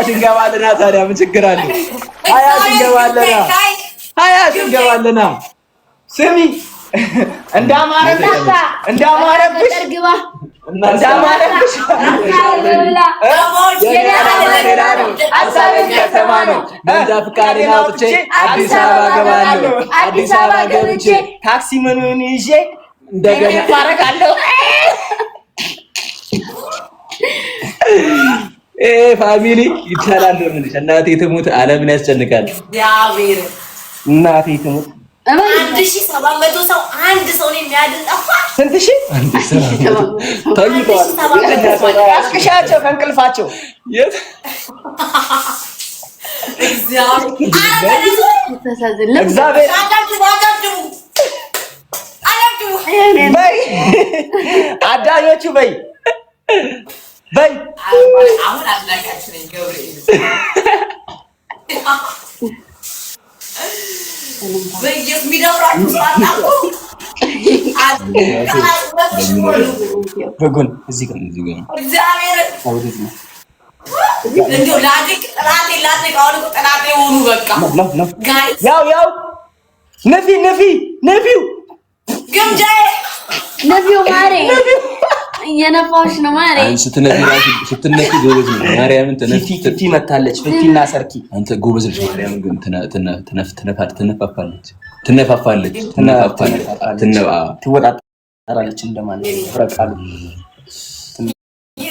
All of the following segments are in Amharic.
ሽንገባለና ታዲያ ምን ችግር አለ? ሽንገባለና ስሚ እንዳማረብሽ አዲስ አበባ ገብቼ ታክሲ ምኑን ይዤ እንደገና ታረጋለሁ። ፋሚሊ ይቻላል ነው እንዴ? እናቴ ትሙት ዓለምን ያስጨንቃል። ያቤር እናቴ ትሙት 1700 ሰው አንድ ሰው ነው የሚያድልጣፋ። ስንት ሺህ? ታይቷል። አስከሻቸው ከእንቅልፋቸው የት እግዚአብሔር በይ አዳኞቹ በይ አሁን አድናቂያችሁ ነኝ ገብርኤል በየት ሚደብራችሁ ሳታውቁ በጎን እዚህ ጋር እግዚአብሔር እንደው ላድቅ አሁን ጥራቴ ሆኑ በቃ ያው ነፊው ግምጃዬ ነፊው ማሬ እየነፋሽ ነው ማሬ። ስትነፊ ጎበዝ ነው። ማርያምን ትነፊ መታለች። ፍቲና ሰርኪ አንተ ጎበዝ ልጅ። ማርያምን ግን ትወጣጣራለች እንደማለት ፍረቃሉ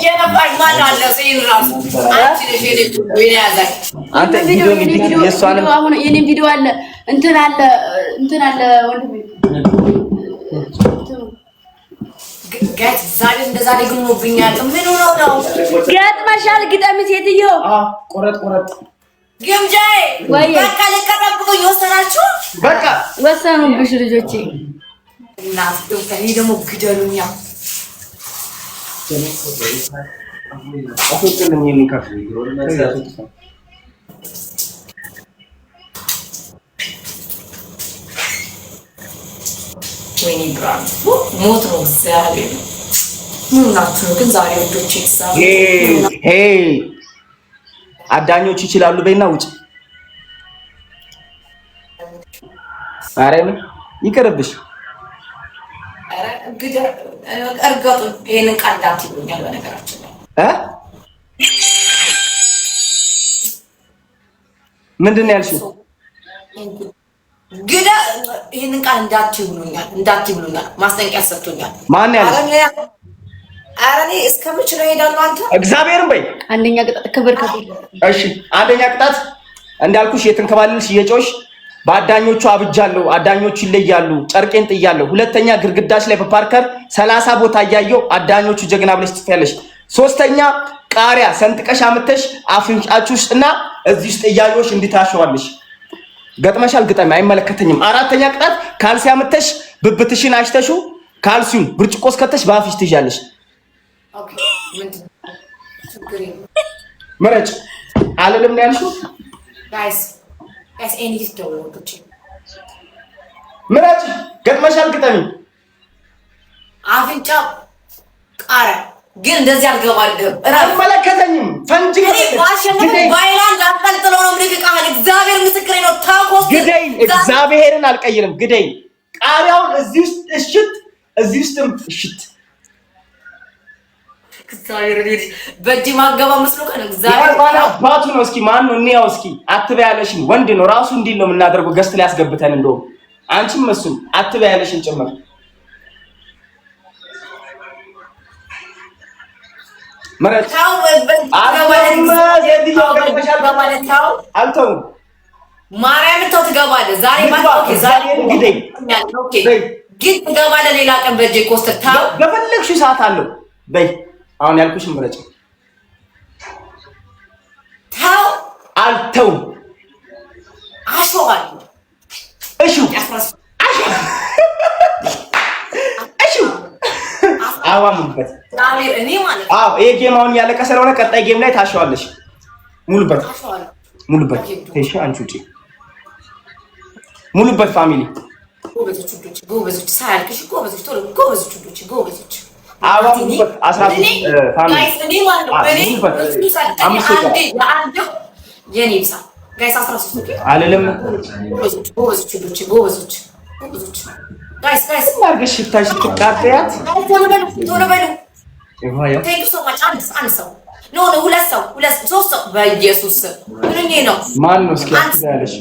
የነፋሽ ማን አለ ሲል ራሱ አንተ ቪዲዮ የሷንም አሁን የኔ ቪዲዮ አለ እንትን አለ ወንድሜ ጋት ዛሬ እንደዛ ደግሞብኛል። ምን ሆነው ነው? ገጥመሻል? ግጠም ሴትዮ። ቆረጥ ግምጃዬ በቃ ለቀረብኩኝ ወሰናችሁ። በቃ ወሰኑብሽ ልጆቼ። እናት ዶክተር ደግሞ ግደሉኛ። አሁን የሚካፍ ወይኔ ብራንድ ሞት ነው እግዚአብሔር ምን ናችሁ ግን ዛሬ ወንዶች ይሳሉ ሄይ አዳኞች ይችላሉ በይና ውጭ አሬም ይቀርብሽ አረ እንግዲህ እርጋጡ ይሄንን ቃላት ይሉኛል በነገራችን ላይ ምንድን ነው ያልሽው ግዳ ይሄንን ቃል እንዳትብሉኛል ማስጠንቀቂያ ሰጥቶኛል። ማን ያለ አረኔ እስከምችለው ሄዳለሁ። አንተ እግዚአብሔርን በይ አንደኛ ቅጣት ክብር እሺ አንደኛ ቅጣት እንዳልኩሽ የተንከባለልሽ እየጮሽ በአዳኞቹ አብጃለሁ፣ አዳኞቹ ይለያሉ፣ ጨርቄን ጥያለሁ። ሁለተኛ ግርግዳሽ ላይ በፓርከር 30 ቦታ እያየሁ አዳኞቹ ጀግና ብለሽ ትፈያለሽ። ሶስተኛ ቃሪያ ሰንጥቀሽ አምጥተሽ አፍንጫችሁ ውስጥና እዚህ ውስጥ እያየሁሽ እንዲታሸዋለሽ። ገጥመሻል? ግጠሚ፣ አይመለከተኝም። አራተኛ ቅጣት ካልሲ አምጥተሽ ብብትሽን አሽተሹ ካልሲውን ብርጭቆ እስከተሽ በአፍሽ ትይዣለሽ። ኦኬ ምንድነው ችግር? ምረጭ አልልም ነው ያልሽው? ጋይስ ኤኒቲስ ደውሎች ምረጭ። ገጥመሻል? ግጠሚ። አፍንጫ ቃሪያ ግን እንደዚህ አልገባልም። አይመለከተኝም። ፈንጂ ባይላንድ አጣልጥሎ ነው ምድቃል። እግዚአብሔር ምስክሬ ነው። ታቆስ ግደይ። እግዚአብሔርን አልቀይርም። ግደይ። ቃሪያውን እዚህ ውስጥ እሽት፣ እዚህ ውስጥም እሽት። እግዚአብሔር ልጅ በእጅ ማገባ መስሎ ከነ እግዚአብሔር ባቱ ነው። እስኪ ማን ነው እንያው? እስኪ አትበያለሽን ወንድ ነው ራሱ እንዲል ነው የምናደርገው። ገስት ላይ ያስገብተን እንደው አንቺም መስሉ አትበያለሽን ጭምር መረጣው አልተው ማርያም ተው ትገባለህ። ዛሬ ግደይ ግን ትገባለህ። ሌላ ቀን በእጄ ኮስተር ታው በፈለግሽው ሰዓት አለው። በይ አሁን ያልኩሽን ምረጭ። ታው አልተው አሽዋል እሺ አዋምበት እኔ ማለት አዎ ይሄ ጌም አሁን ያለቀ ስለሆነ ቀጣይ ጌም ላይ ታሸዋለሽ። ሙሉበት እሺ አንቺ ውጪ ሙሉበት ፋሚሊ ጎበዞች ሳያልቅሽ ጎበዞች ቶሎ ጎበዞች ሁለት ሰው ሶስት ሰው በኢየሱስ ምን ነው ማን ነው እስኪ ያለሽ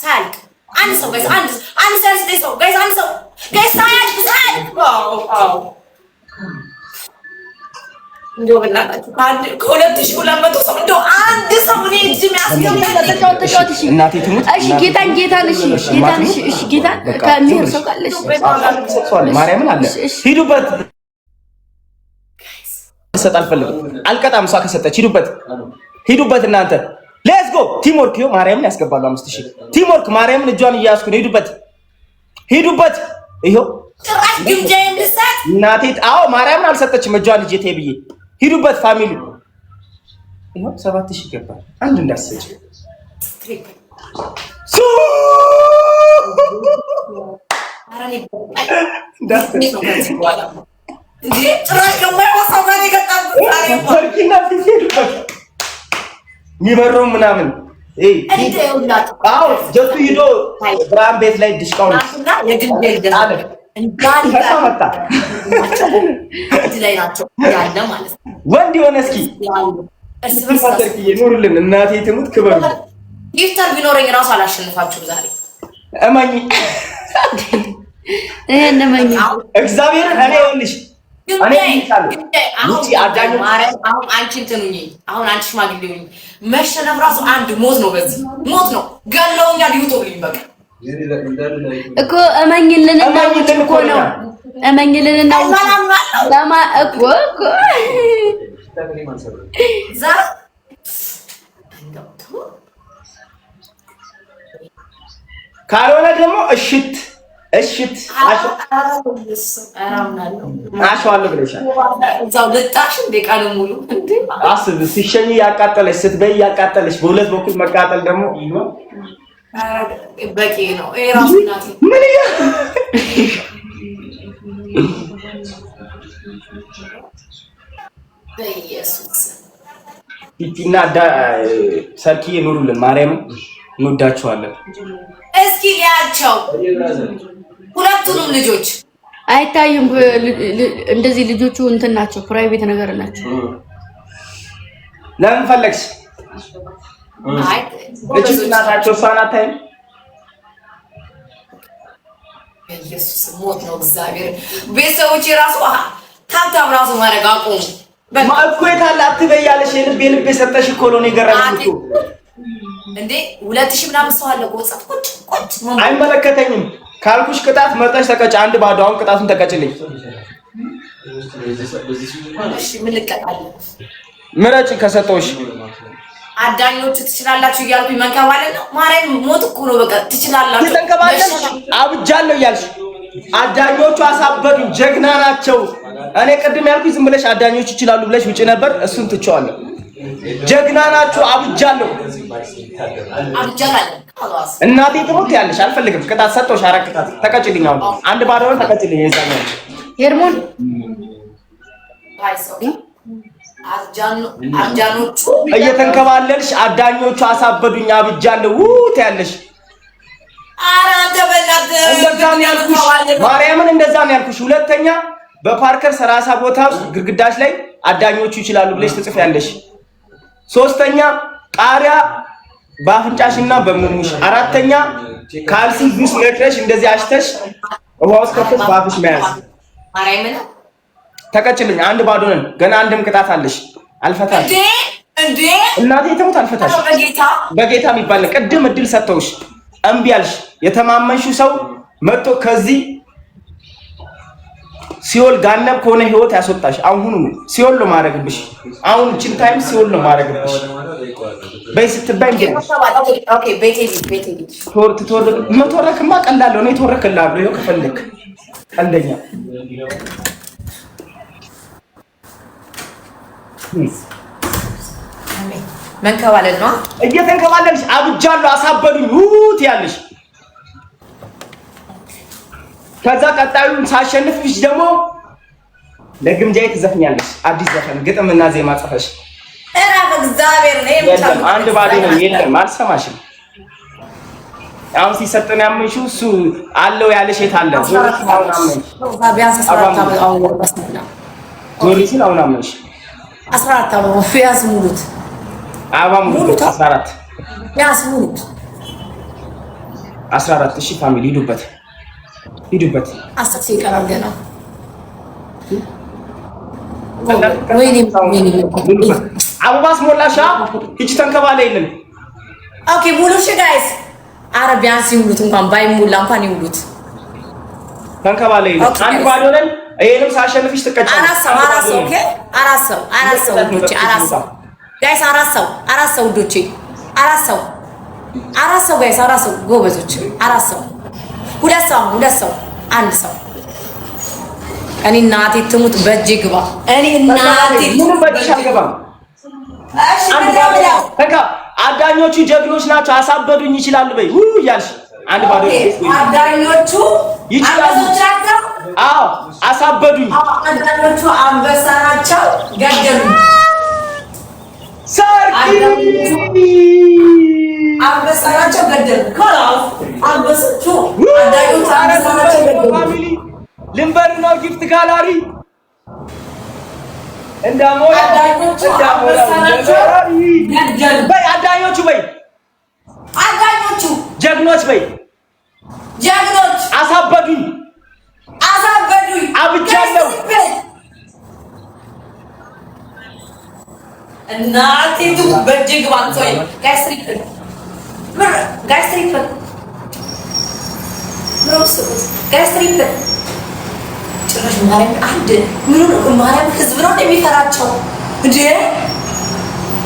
ሳልክ አንድ ሰው ጋይስ አንድ ሰው ጋይስ አንድ ሰው ጋይስ ሳልክ ዋው እንደው በእናታችሁ ከ2200 ሰው እንደው አንድ ሰው እኔ እጅ የሚያስገባ ተጫወት እናቴ ትሙት እሺ ጌታን እሺ ጌታን ከሚሄድ ሰው ካለሽ ማርያምን አለ ሂዱበት ሰጥ አልፈልግም አልቀጣም እሷ ከሰጠች ሂዱበት እናንተ ሌትስ ጎ ቲምወርክ ይኸው ማርያምን ያስገባሉ 5000 ቲምወርክ ማርያምን እጇን እያያዝኩ ነው ሂዱበት ይኸው ጭራሽ ግምጃዬ እንድሰጥ እናቴ አዎ ማርያምን አልሰጠችም እጇን ልጄ ተይ ብዬ ሂዱበት ፋሚሊ ይኸው 7000 ይገባል አንድ እንዳሰጭ አራኒ ጭራሽ ከማይወሳው ጋር የሚበረው ምናምን ጀቱ ሂዶ ብርሃን ቤት ላይ ዲስካውንት ወንድ የሆነ እስኪ ኑርልን እናቴ ትሙት ክበሩ ጊፍተር ቢኖረኝ እራሱ አላሸንፋችሁም ዛሬ እመኝ እነመኝ እግዚአብሔር እኔ ይኸውልሽ አሁን አንቺ ሽማግሌ ሆኝ መሸነፍ ራሱ አንድ ሞት ነው። በዚህ ሞት ነው ገለውኛል። ይውጡልኝ በቃ እኮ እመኝልንና እኮ ነው እመኝልንና ለማ እኮ ዛ ካልሆነ ደግሞ እሽት አሸዋለሁ ብለሻል። እዛው ልጣሽ እንደ ቃል ሙሉ እንዴ አስብ ሲሸኝ ያቃጠለሽ ስትበይ ያቃጠለሽ በሁለት በኩል መቃጠል ደግሞ በቂ ነው። ራሱ ናት ምን በኢየሱስ ቲቲና ሰርኪ ኑሩልን ማርያም እንወዳችኋለን። እስኪ ሊያቸው ሁለቱንም ልጆች አይታዩም። እንደዚህ ልጆቹ እንትን ናቸው፣ ፕራይቬት ነገር ናቸው። ለምን ፈለግሽ? አይ እቺ እናታቸው ሳናታይ ኢየሱስ ሞት ነው። እግዚአብሔር ቤተሰቦች ራሱ ታብታብ ራሱ ማድረግ አቆሙ። ማልኩት አለ አትበያለሽ። የልብ የሰጠሽ እኮ ነው የገረመኝ እኮ እንዴ 2000 ምናምን ሰው አለ ቆጻት ቁጭ አይመለከተኝም ካልኩሽ ቅጣት መርጠሽ ተቀጭ። አንድ ባዶ አሁን ቅጣቱን ተቀጭልኝ። እሺ ምን ልቀጣለሁ? ምረጭ ከሰጠውሽ አዳኞቹ ትችላላችሁ እያልኩኝ መንከባለል ነው። ማርያም ሞት እኮ ነው። በቃ ትችላላችሁ ተንከባለል አብጃለሁ እያልሽ አዳኞቹ አሳበዱኝ። ጀግና ናቸው። እኔ ቅድም ያልኩኝ ዝም ብለሽ አዳኞቹ ይችላሉ ብለሽ ውጪ ነበር። እሱን ትቼዋለሁ። ጀግና ናችሁ። አብጃለሁ እናቴ ትሞት ያለሽ አልፈልግም። ቅጣት ሰጠውሽ። አራት ቅጣት ተቀጭልኝ። አሁን አንድ ባዶ ነው ተቀጭልኝ። የዛኛው ሄርሞን አዳኞቹ እየተንከባለልሽ አዳኞቹ አሳበዱኝ። አብጃለሁ ያለሽ ኧረ አንተ በእናትህ እንደዛ ነው ያልኩሽ። ማርያምን እንደዛ ነው ያልኩሽ። ሁለተኛ በፓርከር 30 ቦታ ግድግዳሽ ላይ አዳኞቹ ይችላሉ ብለሽ ትጽፊያለሽ። ሶስተኛ ቃሪያ በአፍንጫሽና በሙሙሽ። አራተኛ ካልሲ ጁስ ነክረሽ እንደዚህ አሽተሽ ውሃ ውስጥ ከተሽ ባፍሽ መያዝ። ማርያምን ተቀጭልኝ። አንድ ባዶ ነን። ገና አንድም ቅጣት አለሽ። አልፈታሽ እንዴ እናቴ ተውት። አልፈታሽ በጌታ የሚባል ቅድም እድል ሰጥተውሽ እምቢ አልሽ። የተማመንሽው ሰው መጥቶ ከዚህ ሲኦል ጋነብ ከሆነ ህይወት ያስወጣሽ። አሁን ሲኦል ነው ማረግብሽ። አሁን እቺን ታይም ሲኦል ነው ማረግብሽ። በይስትባይ እንዴ ኦኬ ቤቴ መተረክማ ቀላለሁ ነው። የተወረከላለሁ ይሄው ከፈለክ ቀልደኛ መንከባለል ነው። እየተንከባለልሽ አብጃለሁ አሳበዱኝ ውት ያለሽ። ከዛ ቀጣዩን ሳሸንፍሽ ደግሞ ለግምጃዬ ትዘፍኛለሽ አዲስ ዘፈን ግጥምና ዜማ ጽፈሽ እራ በእግዚአብሔር ነው አንድ ባዶ ነው የለም አልሰማሽም አሁን ሲሰጠን ያመንሽው እሱ አለው ያለሽ የት አለ ቢያንስ 14 ዓመት አሁን ወጣስና ዞሪሲን አሁን አመንሽ 14 ዓመት ቢያንስ ሙሉት አባ ሙሉት 14 ቢያንስ ሙሉት 14 እሺ ፋሚሊ ሂዱበት 10 ሲቀራል ገና ወይኔ አበባስ ሞላሻ ሂጂ ተንከባለ የለም ኦኬ ሙሉሽ ጋይስ አረቢያን ሲሙሉት እንኳን ባይሙላ እንኳን ይሙሉት ተንከባለ የለም አንድ ባዶ ነን ይሄንም ሳሸንፍሽ ትቀጫለሽ አራሰው ኦኬ አራሰው ዶቼ አራሰው ጋይስ አራሰው ዶቼ አራሰው ጋይስ አራሰው ጎበዞች አራሰው ሁለት ሰው አንድ ሰው እኔ እናቴ ትሙት በእጄ ግባ እኔ እናቴ ምንም በእጅሽ አልገባም እሺ በቃ አዳኞቹ ጀግኖች ናቸው አሳበዱኝ ይችላሉ በይ ያልሽ አንድ ባዶ አዳኞቹ ይችላሉ አዎ አሳበዱኝ አዳኞቹ አንበሳ ናቸው ገደሉ አንበሳ ናቸው ገደሉ ኮላፍ አንበሶቹ አዳኞቹ አንበሳ ናቸው ገደሉ ልንበር ነው ጊፍት ጋላሪ እንዳሞ አዳኞቹ አንበሳ ናቸው ገደሉ በይ አዳኞቹ ጀግኖች አሳበዱኝ አብጃለሁ እናቴ ቱ በእጅግ ባንቶይ ጋስትሪክ ጭራሽ ማርያም አንድ ማርያም ህዝብ ነው የሚፈራቸው እንዴ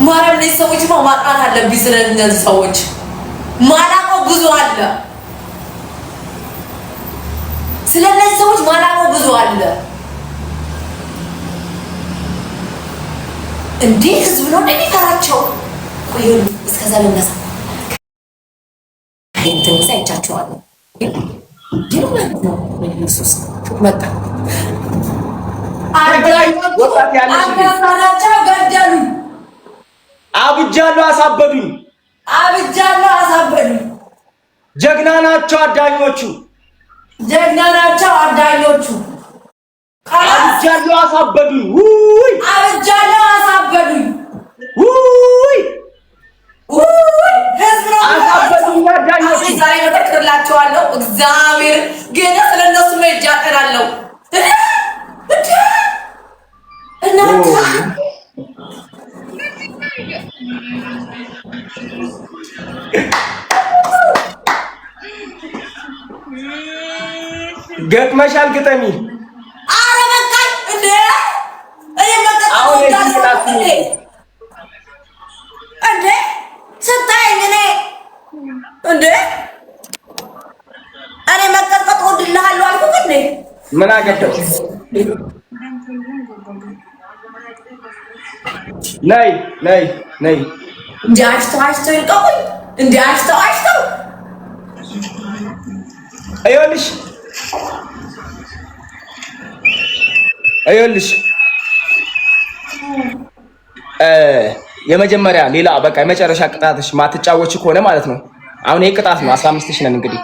ማርያም ላይ ሰዎች ማጥራት አለብኝ ስለነዚህ ሰዎች ማላቀው ብዙ አለ ስለነዚህ ሰዎች ማላቀው ብዙ አለ እንዴ ህዝብ ነው የሚፈራቸው ቆይ እስከዛ ለነሳ እንትን ሳይቻቸዋለሁ ግን ማለት ነው ኢየሱስ መጣ አዳኛቸው ገደሉ አብጃለሁ አሳበዱኝ ጀግና ናቸው አዳኞቹ አብጃለሁ አሳበዱኝ አሳበዱኝ አዳኞቹ ዛሬ መተክርላቸዋለሁ እግዚአብሔር ግን ስለነሱ መጃ ቀራለሁ እናንተ ገጥመሻል ግጠሚ አረ በቃ እንዴ እኔ እንዴ ስታየኝ እንዴ እኔ መቀጥቀጥ ወድልሃለሁ አልኩህ እንዴ ምን አገባሽ ነይ እንዴ አሽተው ይልቀቁኝ እንዴ አሽተው አይወልሽ የመጀመሪያ ሌላ በቃ የመጨረሻ ቅጣትሽ ማትጫወች ከሆነ ማለት ነው አሁን ይሄ ቅጣት ነው 15 ነን እንግዲህ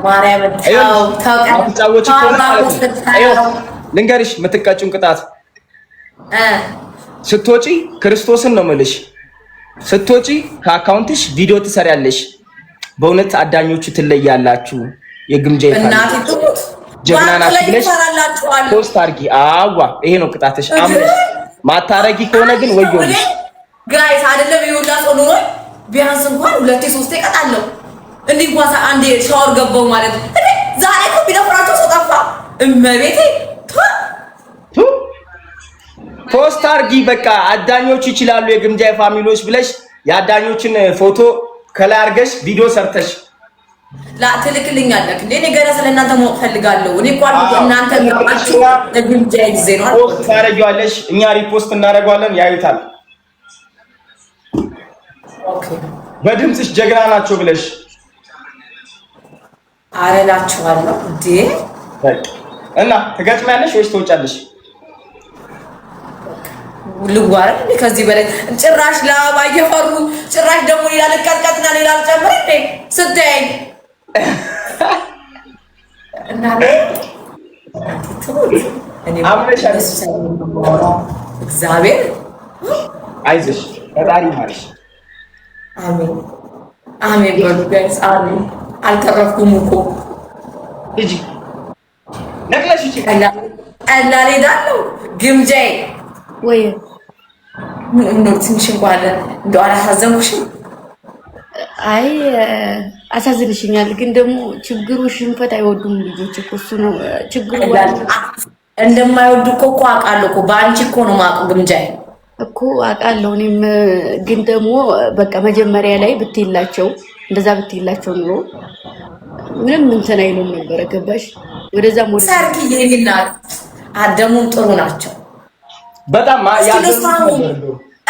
ማርያም ማትጫወች ከሆነ ማለት ነው ልንገርሽ የምትቀጭውን ቅጣት ስትወጪ ክርስቶስን ነው የምልሽ ስትወጪ ከአካውንትሽ ቪዲዮ ትሰሪያለሽ በእውነት አዳኞቹ ትለያላችሁ የግምጃ እናቴ ትሙት ጀግና ናችሁ ብለሽ ፖስት አድርጊ አዋ ይሄ ነው ቅጣትሽ አምነሽ ማታረጊ ከሆነ ግን ወዮልሽ ጋይስ አይደለም ይውላ ጾም ነው ቢያንስ እንኳን 2-3 ቀጣለሁ እንዴ እንኳን አንዴ ሻወር ገባው ማለት ዛሬ እኮ ቢደፍራቸው ሰው ጠፋ እመቤቴ ፖስት አድርጊ በቃ አዳኞቹ ይችላሉ የግምጃ ፋሚሊዎች ብለሽ የአዳኞችን ፎቶ ከላይ አድርገሽ ቪዲዮ ሰርተሽ ላ ትልክልኛለህ እንዴ ነገረ ስለናንተ ማወቅ ፈልጋለሁ እኔ እንኳን እናንተ ምራችሁ ለግምጃ ጊዜ ነው ፖስት ታረጋለሽ እኛ ሪፖስት እናደርጋለን ያዩታል ኦኬ በድምጽሽ ጀግና ናቸው ብለሽ አረላችኋለሁ እንዴ እና ትገጥሚያለሽ ወይስ ትወጫለሽ? ልዋረድ እንዴ ከዚህ በላይ ጭራሽ ለአበባ እየፈሩ ጭራሽ ደግሞ ሌላ ልቀጥቀጥና ሌላ ልጨምር እንዴ ስትይኝ እና እግዚአብሔር አይዞሽ ፈጣሪ ማለሽ። አሜን አሜን በሉ ጋይስ አሜን። አልተረፍኩም እኮ እጂ ነቅለሽ እጂ እና ሌዳለሁ ግምጃዬ ወይ ነው ትንሽ እንኳን እንደው አላሳዘንኩሽም? አይ አሳዝንሽኛል፣ ግን ደግሞ ችግሩ ሽንፈት አይወዱም ልጆች እኮ እሱ ነው ችግሩ። እንደማይወዱ እኮ አውቃለሁ እኮ በአንቺ እኮ ነው የማውቀው ግምጃዬ እኮ አውቃለሁ። እኔም ግን ደግሞ በቃ መጀመሪያ ላይ ብትይላቸው እንደዛ ብትይላቸው ኑሮ ምንም እንትን አይሉም ነበር። ገባሽ? ወደዛም ወደ ሰርክ ይሄና አደሙን ጥሩ ናቸው በጣም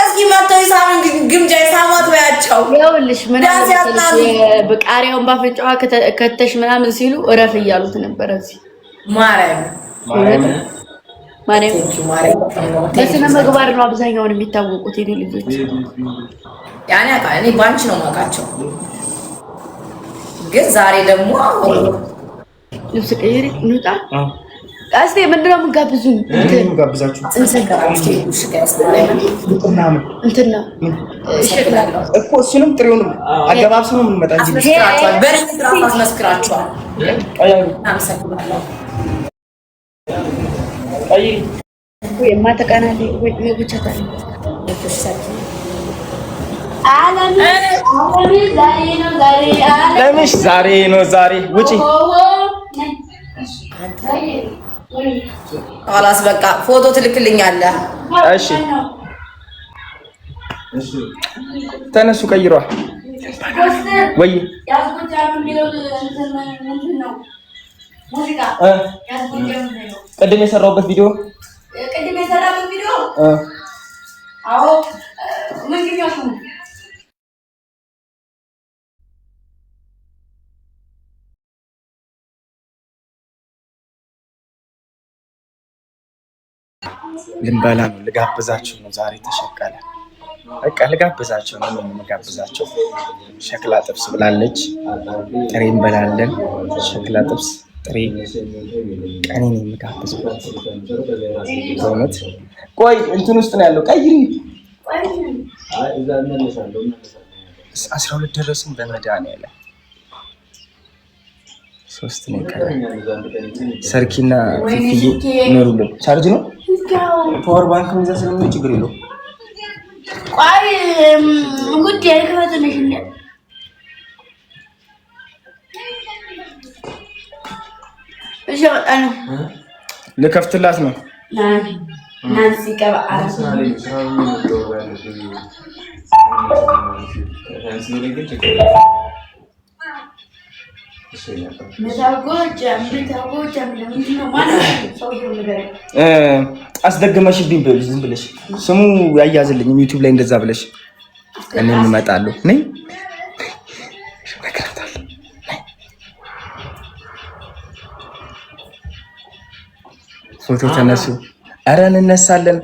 እስኪ መተው ሳምን ግምጃ ሳማት ወያቸው ይኸውልሽ ምናምን በቃሪያውን ባፈጫዋ ከተሽ ምናምን ሲሉ እረፍ እያሉት ነበር። እዚህ ማርያም በስነ ምግባር ነው አብዛኛውን የሚታወቁት የኔ ልጆች። ያኔ እኔ ባንቺ ነው የማውቃቸው፣ ግን ዛሬ ደግሞ ልብስ ቀይሪ እንውጣ። እስቲ ምንድነው የምጋብዙኝ? ጋብዛችሁ እንትና እኮ እሱንም ጥሬውንም አገባብሰው ነው የምንመጣ እንጂ በረከት አስመስክራችኋል። የማተቃናለ ወይ ብቻ ታሪ ለምሽ ዛሬ ነው ዛሬ ውጪ አላስ በቃ ፎቶ ትልክልኛለህ? እሺ ተነሱ ቀይሯል ወይ ቅድም የሰራሁበት ቪዲዮ አዎ ምንድነው ልንበላ ነው። ልጋብዛችሁ ነው ዛሬ ተሸቀለ። በቃ ልጋብዛችሁ ነው የምጋብዛቸው። ሸክላ ጥብስ ብላለች፣ ጥሬ እንበላለን። ሸክላ ጥብስ ጥሬ ቀኔ ነው የምጋብዘው። በእውነት ቆይ እንትን ውስጥ ነው ያለው። ቀይሪ 12 ደረስን በመድኃኒዓለም 3 ነው የቀረኝ። ሰርኪና ፊፍዬ ኖሩልን። ቻርጅ ነው ፓወር ባንክ ምንዛ ስለምን ችግር የለውም። ቆይ ጉድ ያይከፈተነሽ እንዴ? እሺ ወጣና ልከፍትላት ነው። ናንሲ ቀባ አራስ አስደግመሽብኝ ዝም ብለሽ ስሙ ያያዝልኝ ዩቲዩብ ላይ እንደዛ ብለሽ እኔም እመጣለሁ ነኝ። ፎቶ ተነሱ። ኧረ እንነሳለን።